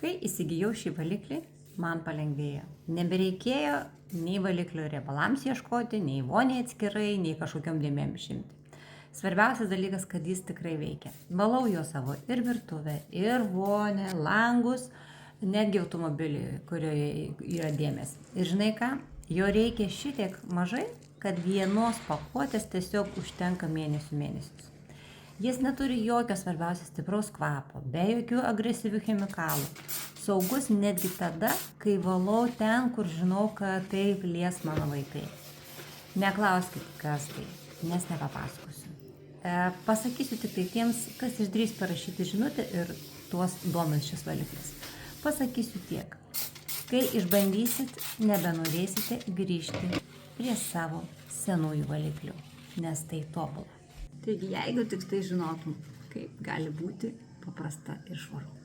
Kai įsigijau šį valiklį, man palengvėjo. Nebereikėjo nei valiklio riebalams ieškoti, nei voniai atskirai, nei kažkokiom dėmėm išimti. Svarbiausias dalykas, kad jis tikrai veikia. Valau jo savo ir virtuvę, ir vonę, langus, netgi automobilį, kurioje yra dėmės. Ir žinai ką, jo reikia šitiek mažai, kad vienos pakuotės tiesiog užtenka mėnesius. Jis neturi jokio svarbiausia stipraus kvapo, be jokių agresyvių chemikalų. Saugus netgi tada, kai valau ten, kur žinau, kad taip lies mano vaikai. Neklauskit, kas tai, nes nepapasakosiu. Pasakysiu tik tai tiems, kas išdrįs parašyti žinutę ir tuos duomenis šis valiklis. Pasakysiu tiek. Kai išbandysit, nebenorėsite grįžti prie savo senųjų valiklių, nes tai tobula. Taigi, jeigu tik tai žinotum, kaip gali būti paprasta ir švaru.